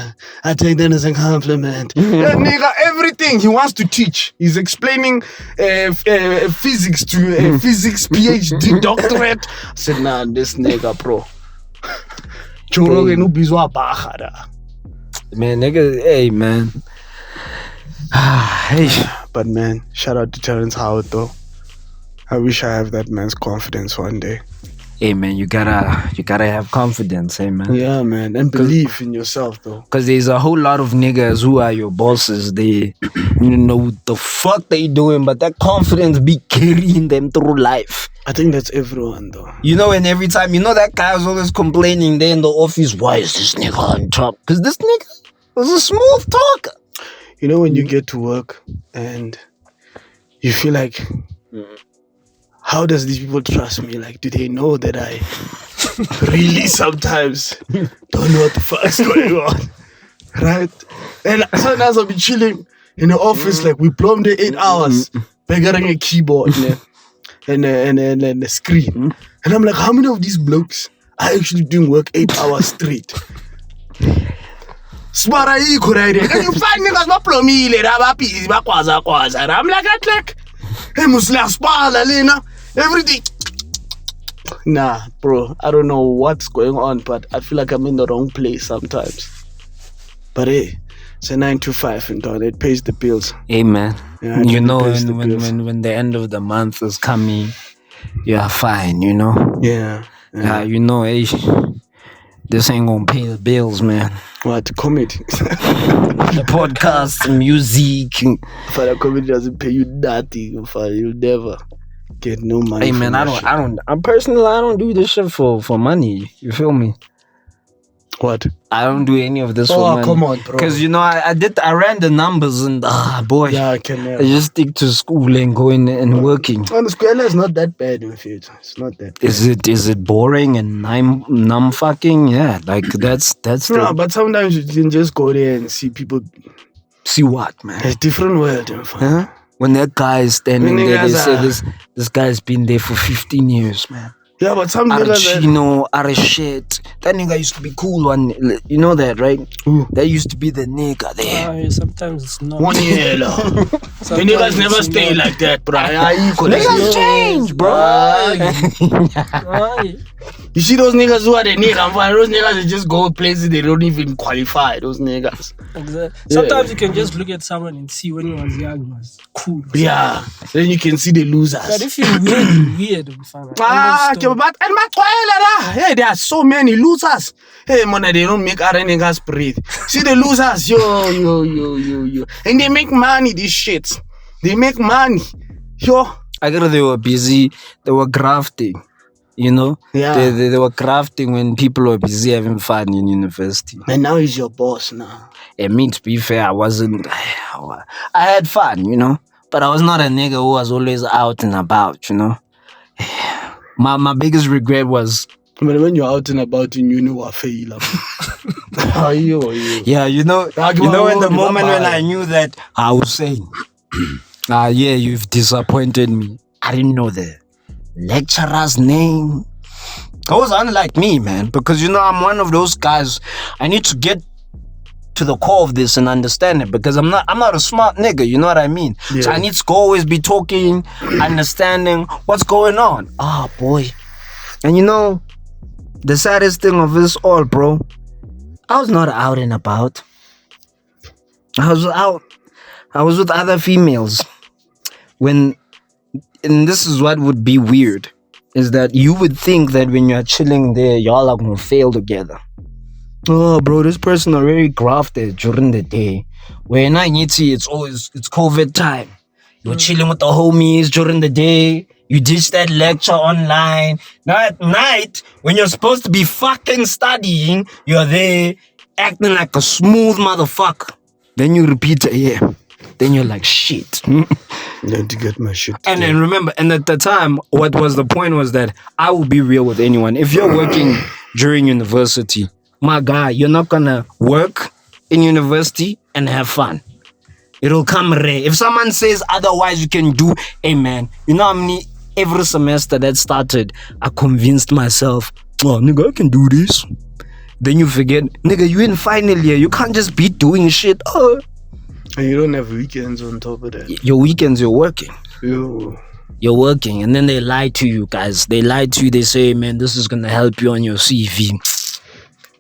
I take that as a compliment. That nigga, everything he wants to teach. He's explaining physics to a physics PhD doctorate. I said, nah, this nigga, bro. Man, nigga, hey, man. Hey. But man, shout out to Terrence Howard though. I wish I have that man's confidence one day. Hey man, you gotta have confidence, hey man. Yeah, man, and believe in yourself, though. Cause there's a whole lot of niggas who are your bosses. They, you know what the fuck they doing, but that confidence be carrying them through life. I think that's everyone, though. You know, and every time, you know, that guy was always complaining there in the office, why is this nigga on top? Cause this nigga was a smooth talker. You know when you get to work and you feel like, how does these people trust me? Like, do they know that I really sometimes don't know what the fuck's going on? Right? And sometimes I'll be chilling in the office, like we blown the 8 hours, begging a keyboard and a screen. And I'm like, how many of these blokes are actually doing work 8 hours straight? Smart ayikho right there. And you find niggas baplomile, busy, bakwaza. And I'm like, hey, musla spala lena, everything. Nah, bro, I don't know what's going on, but I feel like I'm in the wrong place sometimes. But hey, it's a 9 to 5 and all, it pays the bills. Hey man, Yeah, you it know, pays the bills. when the end of the month is coming, you're fine, you know? Yeah. You know, hey, this ain't gonna pay the bills, man. What, comedy? The podcast, music. But a comedy doesn't pay you nothing. You'll never get no money. Hey man, I don't do this shit for money. You feel me? What? I don't do any of this for money. Oh, come on, bro. Because you know, I ran the numbers and boy, Yeah, I can. I just stick to school and going and working. On the square is not that bad in it. It's not that bad. Is it boring and numb fucking? Yeah, like that's No, but sometimes you can just go there and see people. see what, man? It's a different world. Huh? When that guy is standing When there, they niggas say are- this guy's been there for 15 years, man. Yeah, but some niggas. Arachino, Arashit. That nigga used to be cool one. You know that, right? Who? That used to be the nigga there. Sometimes it's not. 1 year, the Sometimes niggas never it's stay not. like that, bro. Niggas change, bro. Aye. You see those niggas who are the niggas, man. Those niggas that just go places they don't even qualify. Those niggas. Exactly. Sometimes you can just look at someone and see when he was young, he was cool. Yeah. Then you can see the But losers. if you're weird, fam. But and my toilet, hey, there are so many losers. Hey, man, they don't make other niggas breathe. See the losers, yo. And they make money, these shits. They make money. Yo. I guess they were busy. They were grafting. You know? Yeah. They were grafting when people were busy having fun in university. And now he's your boss now. And me, to be fair, I wasn't. I had fun, you know? But I was not a nigga who was always out and about, you know? My biggest regret was, But when you're out and about in uni, what fail? How you? yeah, you know in the moment when I knew that I was saying, yeah, you've disappointed me. I didn't know the lecturer's name. Those unlike me, man, because you know I'm one of those guys. I need to get to the core of this and understand it because I'm not a smart nigga, you know what I mean? Yeah. So I need to always be talking, understanding what's going on. Oh boy. And you know, the saddest thing of this all, bro, I was not out and about. I was with other females. And this is what would be weird, is that you would think that when you're chilling there, y'all are gonna fail together. Oh, bro, this person already grafted during the day. When I need to, it's COVID time. You're chilling with the homies during the day. You ditch that lecture online. Now at night, when you're supposed to be fucking studying, you're there acting like a smooth motherfucker. Then you repeat it, yeah. Then you're like, shit. Then to get my shit. And then remember, and at the time, what was the point was that I will be real with anyone. If you're working during university, my guy, you're not gonna work in university and have fun. It'll come rare. If someone says otherwise, you can do, hey man, you know how many every semester that started, I convinced myself, oh nigga, I can do this. Then you forget, nigga, you in final year, you can't just be doing shit. Oh. And you don't have weekends on top of that. Your weekends, you're working. Yo. You're working, and then they lie to you guys. They lie to you. They say, man, this is gonna help you on your CV.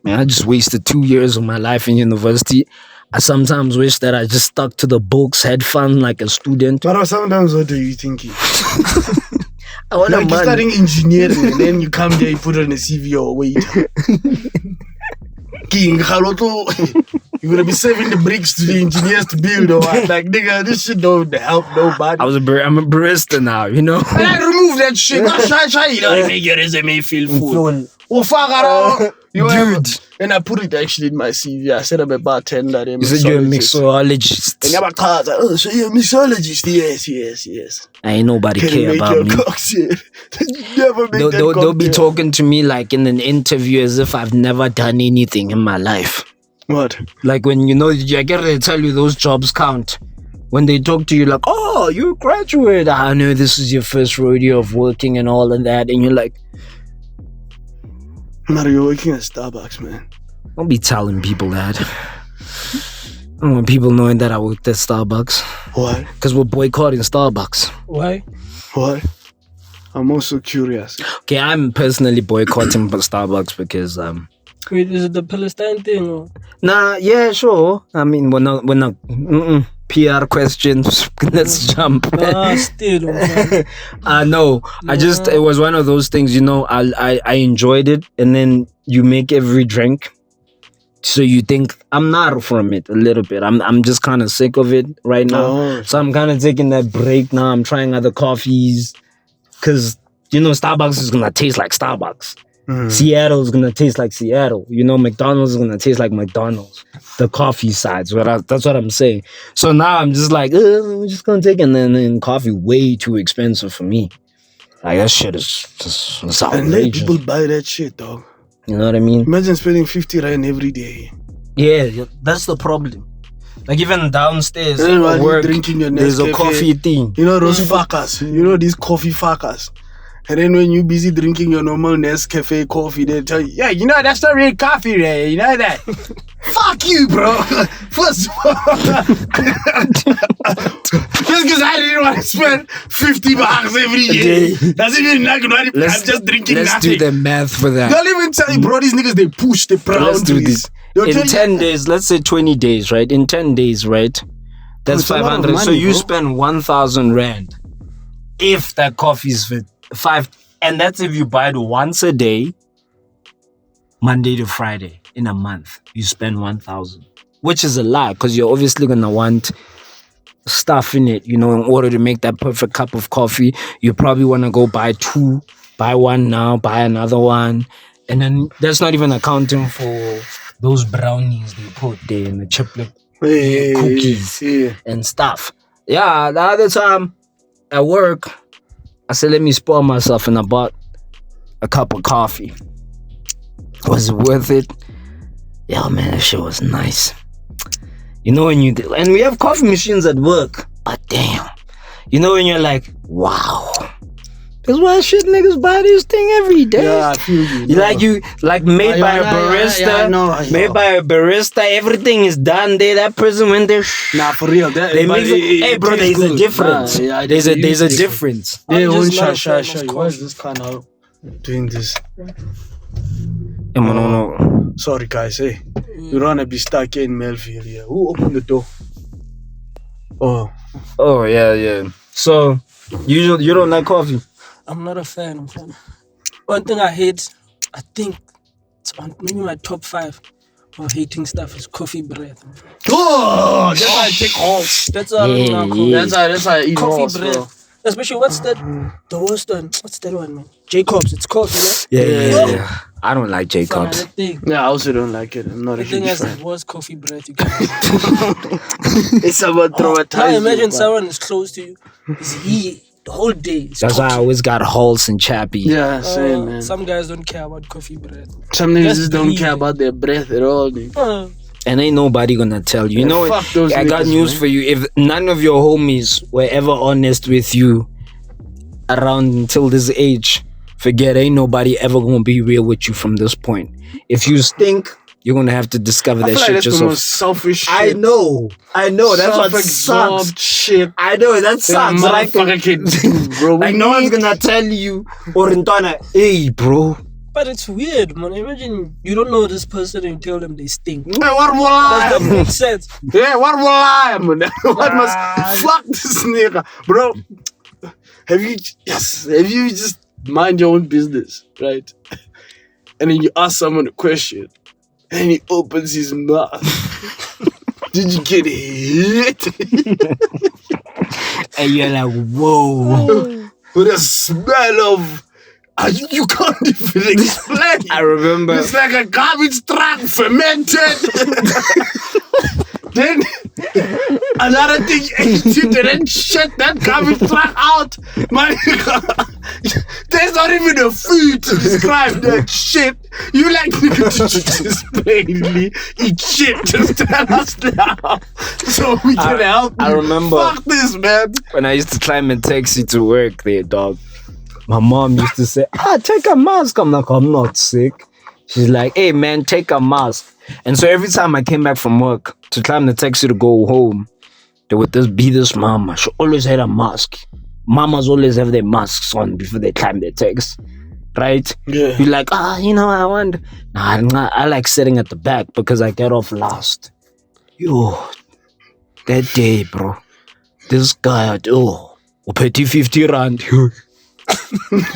Man, I just wasted 2 years of my life in university. I sometimes wish that I just stuck to the books, had fun like a student. But sometimes what do you think? I want Like you're money. studying engineering and then you come there, you put on a CV or waiter. King Haloto, you're gonna be saving the bricks to the engineers to build or what? Like, nigga, this shit don't help nobody. I'm a barista now, you know. I remove that shit. You know, make your resume feel full. Oh, fuck around. Dude. And I put it actually in my CV. I said I'm a bartender. You said you're a mixologist. And I'm a card. Oh, so you're a mixologist. Yes. Ain't nobody Can care make about your me. cocktail. Never make that They'll be cocktail. talking to me like in an interview as if I've never done anything in my life. What? Like when, you know, I get to tell you those jobs count. When they talk to you like, oh, you graduated. I know this is your first rodeo of working and all of that. And you're like, Mario, you're working at Starbucks, man. don't be telling people that. I don't want people knowing that I worked at Starbucks. Why? Because we're boycotting Starbucks. Why? What? I'm also curious. Okay, I'm personally boycotting Starbucks because Wait, is it the Palestine thing or? nah, yeah, sure. I mean, we're not PR questions. Let's jump. Still. Man. No, it was one of those things, you know, I enjoyed it, and then you make every drink. So you think I'm not from it a little bit. I'm just kind of sick of it right now. Oh. So I'm kind of taking that break now. I'm trying other coffees because, you know, Starbucks is going to taste like Starbucks. Seattle is going to taste like Seattle. You know, McDonald's is going to taste like McDonald's. The coffee sides. That's what I'm saying. So now I'm just like, we're just going to take it. And then coffee way too expensive for me. Like, that shit is just it's And let outrageous. people buy that shit, dog. You know what I mean? Imagine spending 50 rand every day. Yeah, that's the problem. Like even downstairs And while at you're work, drinking your there's a Nescafe, coffee thing. You know those fuckers. You know these coffee fuckers. And then when you busy drinking your normal Nescafe coffee, they tell you, yeah, you know, that's not real coffee, Ray. You know that? Fuck you, bro. First of all, just because I didn't want to spend 50 bucks every year. Doesn't mean I'm just drinking Let's nothing. do the math for that. They'll even tell you, bro, these niggas, they push the Let's do boundaries. this. They'll In tell you- 10 days, let's say 20 days, right? In 10 days, right? That's It's a lot of 500. So money, you bro. spend 1,000 rand. If that coffee's for 5, and that's if you buy it once a day, Monday to Friday in a month, you spend 1,000, which is a lot because you're obviously gonna want stuff in it, you know, in order to make that perfect cup of coffee. You probably want to go buy 2, buy one now, buy another one, and then that's not even accounting for those brownies they put there in the chiplet cookies and stuff. Yeah, the other time at work, I said, let me spoil myself, and I bought a cup of coffee. Was it worth it? Yeah, man, that shit was nice. You know when and we have coffee machines at work, but damn. You know when you're like, wow. That's why shit niggas buy this thing every day. Yeah, I feel you. Made by a barista. Yeah, I know. Made by a barista. Everything is done there. That person went there. Nah, for real. They mix it. Hey, bro, there's a difference. Nah, yeah, there's a difference. Yeah, I'm one just not a shy. fan of Why is coffee. this kind of doing this? No. Sorry, guys. Hey, you don't want to be stuck here in Melville here. Who opened the door? Oh, yeah. So, you don't like coffee? I'm not a fan. One thing I hate, I think it's on maybe my top 5 of hating stuff is coffee breath. Oh, that's why I take halts. That's all I don't know. Yeah. That's why I eat Coffee halts, breath. bro. Especially what's that? The worst one. What's that one, man? Jacobs. It's coffee, right? Yeah. I don't like Fam, Jacobs. that thing. Yeah, I also don't like it. I'm not a The thing huge is, fan. the worst coffee breath you can. It's about Now traumatizing. imagine someone is close to you. Is he the whole day? Is That's why I talking. always got halts and chappy. Yeah, same, man. Some guys don't care about coffee breath. Some niggas just just don't breathe. care about their breath at all, nigga. And ain't nobody gonna tell you. You know, fuck those I got niggas, news man. for you. If none of your homies were ever honest with you around until this age, forget, ain't nobody ever gonna be real with you from this point. If you stink, you're gonna have to discover I that feel like shit that's the yourself. most selfish shit. I know. That's what Self-absorbed sucks. shit. I know that That sucks. Like, motherfucker can do, bro. like no one's gonna tell you, or hey, bro. But it's weird, man. Imagine you don't know this person and you tell them they stink. Hey, what will Does that I? make sense? Yeah, what will I? Man? What must fuck this nigga, bro? have you just mind your own business, right? And then you ask someone a question, and he opens his mouth. Did you get hit? And you're like, whoa. With a smell of you can't even explain. I remember. It's like a garbage truck fermented. Then another thing ate it and then shut that garbage truck out. My there's not even a food to describe that shit. You like to just plainly eat shit. Just tell us now so we can help you. I remember. Fuck this, man. When I used to climb a taxi to work there, dog, my mom used to say, take a mask. I'm like, I'm not sick. She's like, hey, man, take a mask. And so every time I came back from work to climb the taxi to go home, there would be this mama. She always had a mask. Mamas always have their masks on before they climb their taxi. Right? Yeah. You're like, I want... Nah, I like sitting at the back because I get off last. Yo, that day, bro. This guy, petty 50 rand.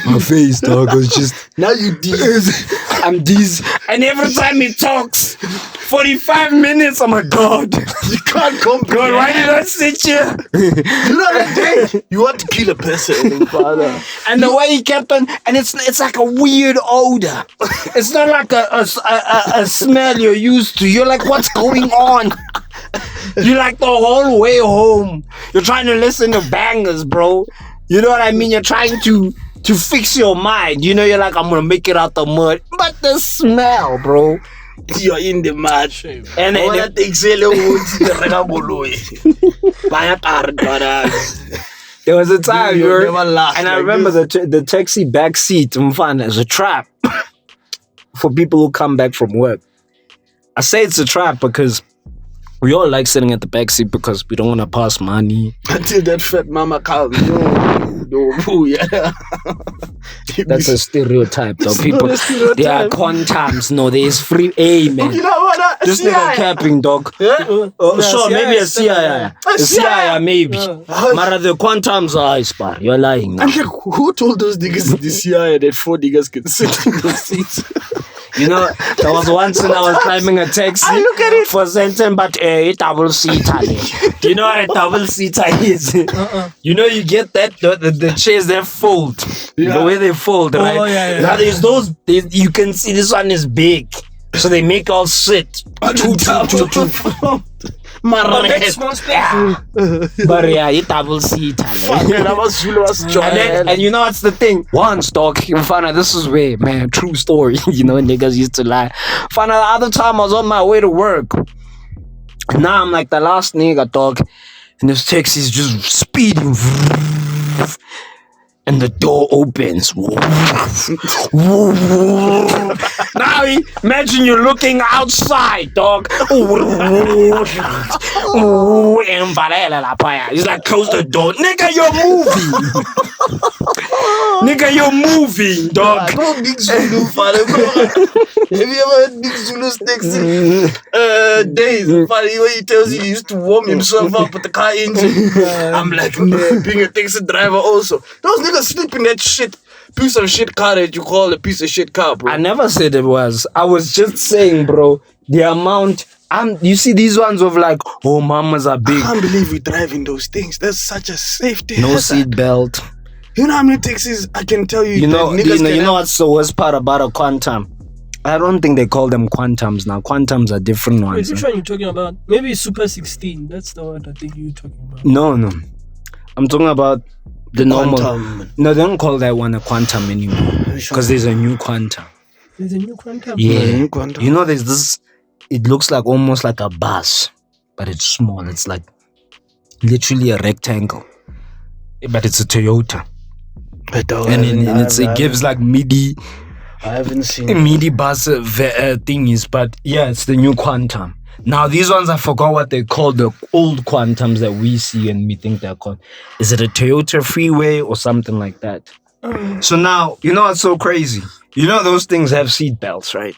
My face, dog, was just... Now you I'm these... And every time he talks, 45 minutes, oh my God. You can't comprehend. God, why did I sit here? You know that day you want to kill a person, father. And the way he kept on... And it's like a weird odor. It's not like a smell you're used to. You're like, what's going on? You're like the whole way home. You're trying to listen to bangers, bro. You know what I mean? You're trying to fix your mind. You know, you're like, I'm going to make it out the mud. But the smell, bro. You're in the mud. And then... There was a time, and I remember the taxi back seat is a trap for people who come back from work. I say it's a trap because we all like sitting at the back seat because we don't want to pass money. Until that fat mama comes. Yeah. That's a stereotype, though. People, there are quantums. No, there is free. Hey, man. You know what? This nigga capping, dog. Yeah? Sure, maybe a CIA. A CIA, maybe. Mara, the quantums are ice bar. You're lying now. I'm like, who told those niggas in the CIA that 4 niggas can sit in those seats? You know, there was once when I was climbing a taxi for Zenton, but a double seater. Do you know what a double seater is? You know, you get that the chairs that fold, the way they fold, right? Oh, yeah. Now there's those. You can see this one is big, so they make all sit. Two. But yeah, it double seater. And you know what's the thing? Once, dog, you find out this is where, man, true story. You know, niggas used to lie. Find out the other time I was on my way to work. Now I'm like the last nigga, dog, and this taxi's just speeding. And the door opens. Now imagine you're looking outside, dog. He's like, close the door. Nigga, you're moving. Nigga, you're moving, dog. Big Zulu, father, bro. Have you ever heard Big Zulu's text? Days, father, when he tells you he used to warm himself up with the car engine. I'm like, nah, being a taxi driver also. Those niggas sleep in that shit. Piece of shit car that you call a piece of shit car, bro. I never said it was. I was just saying, bro, the amount. You see these ones of like, oh, mamas are big. I can't believe we drive in those things. That's such a safety. No hazard. seat belt. You know how many taxis I can tell you? You know what's the worst part about a quantum? I don't think they call them quantums now. Quantums are different ones. Wait, which one are you talking about? Maybe Super 16. That's the one I think you're talking about. No. I'm talking about the normal. Quantum. No, they don't call that one a quantum anymore. Because there's a new quantum. There's a new quantum? Yeah. A new quantum. You know, there's this. It looks like almost like a bus, but it's small. It's like literally a rectangle. But it's a Toyota. It gives like MIDI. I haven't seen MIDI bus thingies, but yeah, it's the new quantum. Now these ones, I forgot what they call the old quantums that we see and we think they're called. Is it a Toyota Freeway or something like that? So now, you know what's so crazy? You know those things have seat belts, right?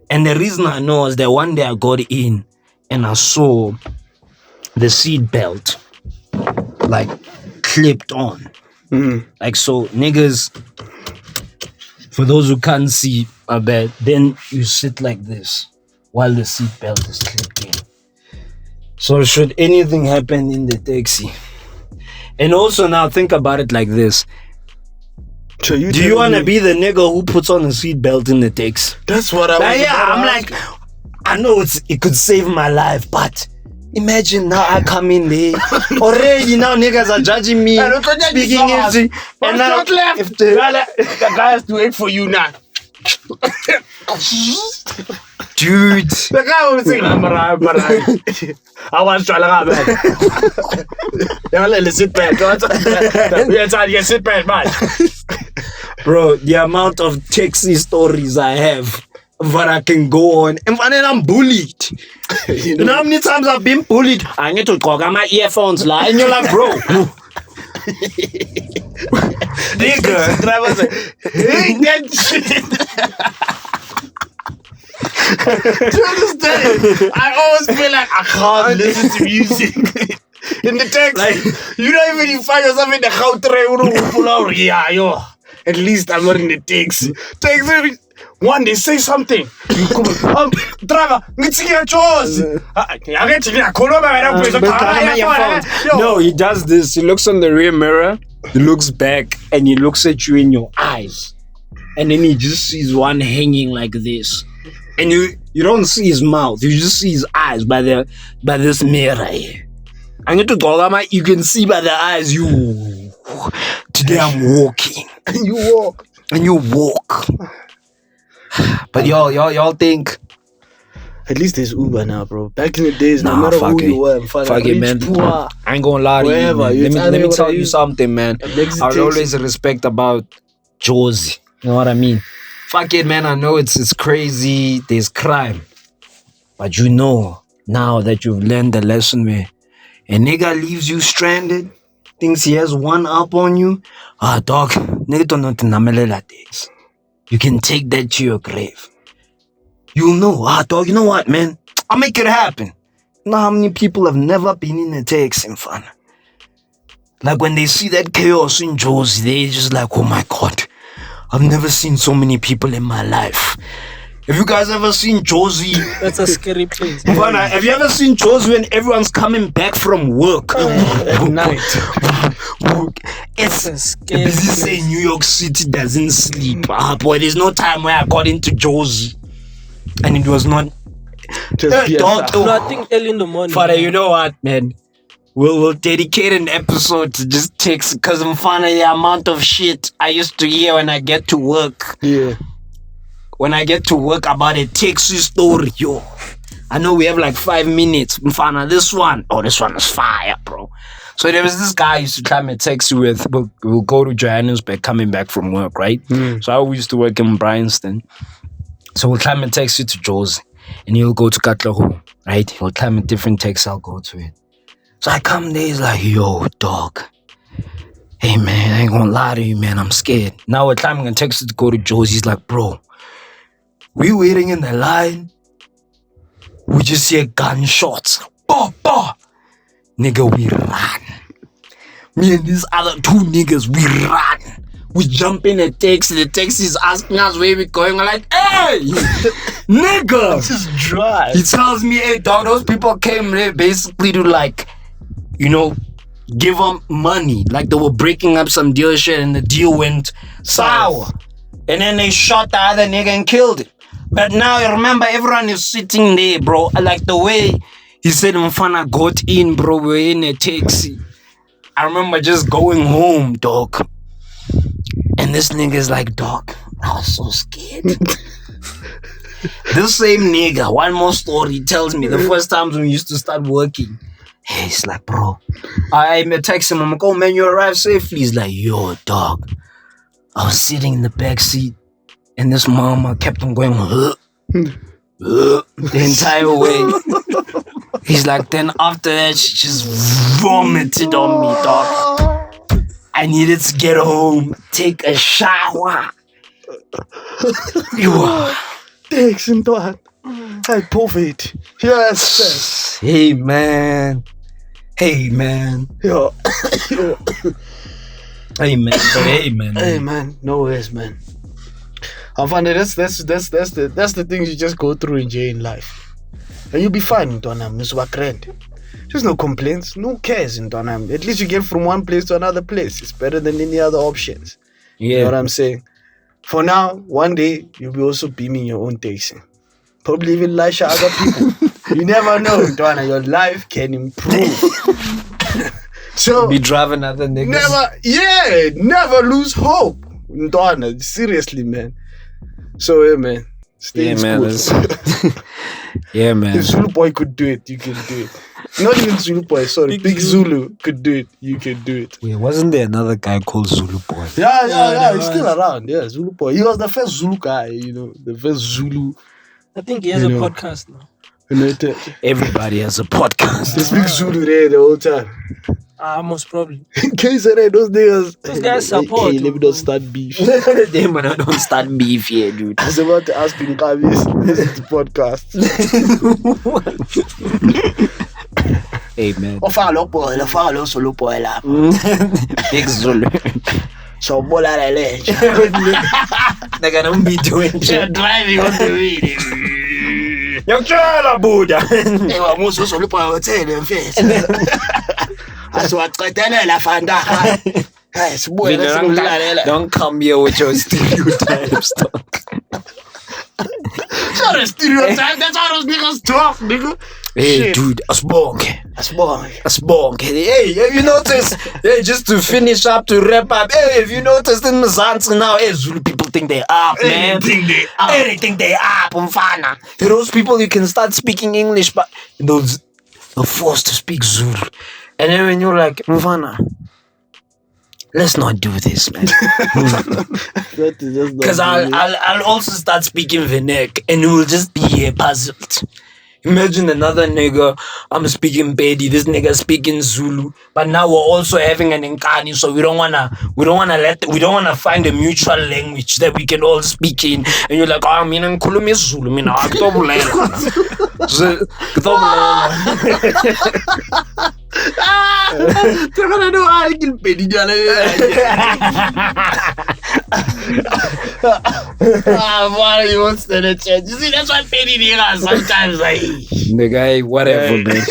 And the reason I know is that one day I got in and I saw the seat belt like clipped on. Like so, niggas. For those who can't see, I bet then you sit like this while the seatbelt is clipped in. So should anything happen in the taxi, and also now think about it like this. So Do you want to be the nigga who puts on a seatbelt in the taxi? That's what I was. I'm like, I know it could save my life, but imagine now I come in there. Already now niggas are judging me, speaking empty. And now if the guy has to wait for you now. dude, The guy will say, I want to try to sit back. Sit back, man. bro, the amount of taxi stories I have that I can go on, and then I'm bullied. You know how many times I've been bullied? I need to talk my earphones, and you're like, bro. Nigga. Driver say, hey, that shit. Do you understand? I always feel like I can't listen to music in the text. Like, you know, even you find yourself in the house, pull out. Yeah, yo. At least I'm not in the text. Text. One day, say something. You come, driver, let's get yours. No, he does this. He looks on the rear mirror, he looks back, and he looks at you in your eyes. And then he just sees one hanging like this. And you don't see his mouth, you just see his eyes by this mirror here. I need to talk about, you can see by the eyes, today I'm walking. And you walk. And you walk. But y'all think, at least there's Uber now, bro. Back in the days, no nah, matter fuck who it. you were, Fuck it, man. poor, I ain't gonna lie to you, wherever, man. it's Let me either tell what you you- something, man. Exit I taxi. always respect about Josie. You know what I mean? Fuck it, man. I know it's crazy. There's crime. But you know, now that you've learned the lesson where a nigga leaves you stranded, thinks he has one up on you. Dog, nigga don't know to namelela things. You can take that to your grave. You'll know, dog, you know what, man? I'll make it happen. You know how many people have never been in a taxi in fun? Like when they see that chaos in Josie, they just like, oh my God, I've never seen so many people in my life. Have you guys ever seen Josie? That's a scary place. Mfana, have you ever seen Josie when everyone's coming back from work? At night. It's a scary busy place. saying New York City doesn't sleep. Boy, there's no time where I got into Josie. And it was not. Just Dog, No, I think early in the morning. Father, you know what, man? We'll dedicate an episode to just text because I'm finding the amount of shit I used to hear when I get to work. Yeah. When I get to work about a taxi story, yo. I know we have like 5 minutes. Mfana, this one is fire, bro. So there was this guy I used to climb a taxi with. We'll go to Johannesburg coming back from work, right? So I always used to work in Bryanston. So we'll climb a taxi to Josie. And he'll go to Katlahu, right? He'll climb a different taxi, I'll go to it. So I come there, he's like, yo, dog. Hey, man, I ain't gonna lie to you, man. I'm scared. Now we're climbing a taxi to go to Josie. He's like, bro, we waiting in the line. We just hear gunshots. Bah, bah. Nigga, we ran. Me and these other 2 niggas, we ran. We jump in a taxi. The taxi is asking us where we going. We're like, hey, nigga. Just drive. He tells me, hey, dog, those people came there basically to like, you know, give them money. Like they were breaking up some deal shit and the deal went sour. And then they shot the other nigga and killed him. But now you remember everyone is sitting there, bro. Like the way he said Mfana got in, bro. We're in a taxi. I remember just going home, dog. And this nigga's like, dog, I was so scared. This same nigga, one more story, he tells me the first times when we used to start working. Hey, he's like, bro, I text him. I'm like, oh man, you arrived safely. He's like, yo, dog, I was sitting in the back seat and this mama kept on going, the entire way. He's like, then after that, she just vomited on me, dog. I needed to get home, take a shower. Thanks and that. Hey, COVID. Yes. Hey, man. Hey man. Yo. Hey man. But hey man. Hey man, no worries, man. I'm finding that's the things you just go through in jail in life. And you'll be fine, Ntwana. There's no complaints, no cares, Ntwana. At least you get from one place to another place. It's better than any other options. Yeah. You know what I'm saying? For now, one day you'll be also beaming your own taxi. Probably even lash at other people. You never know, Ntwana. Your life can improve. So Be driving other niggas. never lose hope, Ntwana. Seriously, man. So yeah, man. Stay in school. Yeah, man. If Zulu Boy could do it, you can do it. Not even Zulu Boy, sorry. Big Zulu could do it, you can do it. Wait, wasn't there another guy called Zulu Boy? Yeah, he's still around. Yeah, Zulu Boy. He was the first Zulu guy, the first Zulu. I think he has a podcast now. Everybody has a podcast. They speak Zulu there the whole time. Most probably. In case of that, those guys support. Hey, let me not start beef. Damn, man, I don't start beef here, dude. I was about to ask Pinkavis, this is the podcast. Hey, man. Follow Zulu Boy la. Big Zulu. So bola la ledge. They're gonna be doing shit. Driving on the radio. Yo, Chala Buddha. Hey, wa muso Zulu Boy hotel in face. Aswaqedelela fanda. Hey, sibuye lesimlalela. Don't come here with your stereotypes, dog. Sorry, stereotype. That's how those niggas talk, nigga. Hey, Shit. dude, Asbong. Asbong. Hey, have you noticed? Hey, just to finish up, to wrap up. Hey, have you noticed in Mzansi now? Hey, Zulu people think they up, man. Anything they up, umfana. Those people, you can start speaking English, but those are forced to speak Zulu. And then when you're like, Mfana, let's not do this, man. Because I'll also start speaking Venek, and we'll just be here puzzled. Imagine another nigga, I'm speaking Pedi, this nigga speaking Zulu, but now we're also having an Nkani, so we don't wanna find a mutual language that we can all speak in. And you're like, oh, mina ngikhuluma isiZulu, mina akutobulela. They're gonna know how I can pay the why you want to the church? You see, that's why Penny niggas sometimes like Nigga, hey, whatever, man.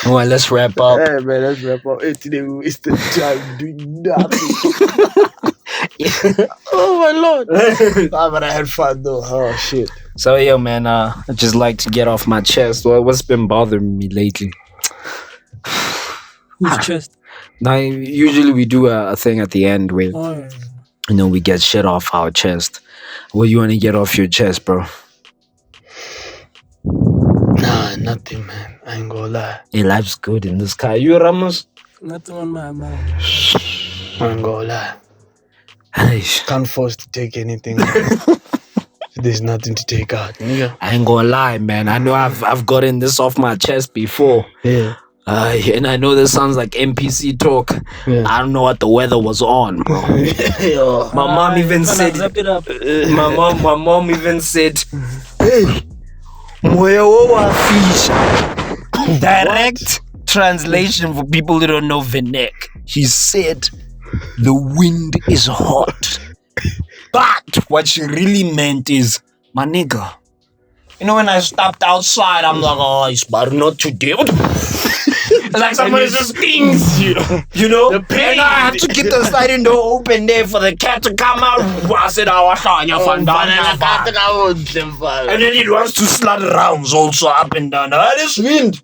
Well, let's wrap up. Hey man, let's wrap up. Hey, today we wasted time doing nothing. Oh my lord. But I had fun though. Oh shit. So yeah, man, I just like to get off my chest. What's been bothering me lately? Whose chest? Now, usually we do a thing at the end where we get shit off our chest. What do you want to get off your chest, bro? Nah, nothing, man. I ain't gonna lie. Hey, life's good in this car. You, Ramos? Nothing on my mind. I ain't gonna lie. Hey, Can't force to take anything. There's nothing to take out, nigga. I ain't gonna lie, man. I know I've gotten this off my chest before. Yeah. And I know this sounds like NPC talk. Yeah. I don't know what the weather was on, bro. Yo. My mom even said. Wrap it up. My mom even said, "Hey, moya wa fish." Direct translation for people who don't know Venek. He said, "The wind is hot." But what she really meant is, my nigga, you know, when I stepped outside, I'm like, oh, it's but not today. It's like somebody just stings you, you know? The pain. And I had to get the sliding door open there for the cat to come out. I said, and then it wants to slide rounds also up and down. This wind.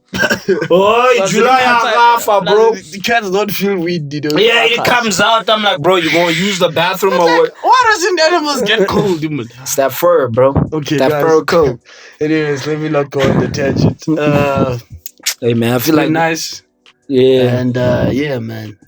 Oh, July Rafa, bro. The cats don't feel windy, though. Yeah, it comes out. I'm like, bro, you gonna use the bathroom or what? Why doesn't animals get cold, dude? It's that fur, bro. Okay, that guys. fur coat. Anyways, let me not go on the tangent. Hey, man, I feel like nice. Yeah. And yeah, man.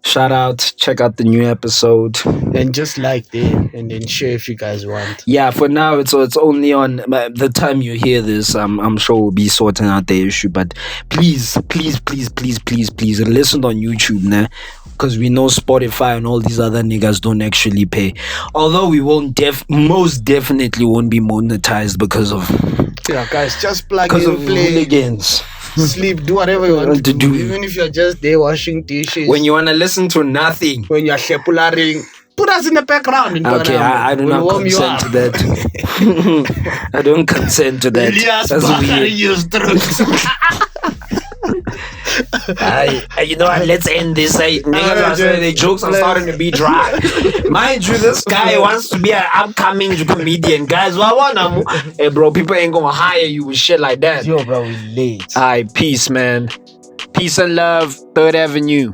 Shout out, check out the new episode. And just like there, and then share if you guys want. Yeah, for now it's only on the time you hear this. I'm sure we'll be sorting out the issue, but please listen on YouTube, nah. Because we know Spotify and all these other niggas don't actually pay. Although we won't most definitely won't be monetized because of Yeah, guys, just plug because in of play. hooligans. sleep, do whatever you want to do. do. Even if you're just there washing dishes. When you want to listen to nothing. When you're shepularing, put us in the background. Okay, I do not consent to that. I don't consent to that. Elias That's Bakari weird. used drugs. You know what? Let's end this. Niggas are saying the jokes are starting to be dry. Mind you, this guy wants to be an upcoming comedian. Guys, what want hey, bro, people ain't gonna hire you with shit like that. Yo, bro, we late. Alright, peace, man. Peace and love, 3rd Avenue.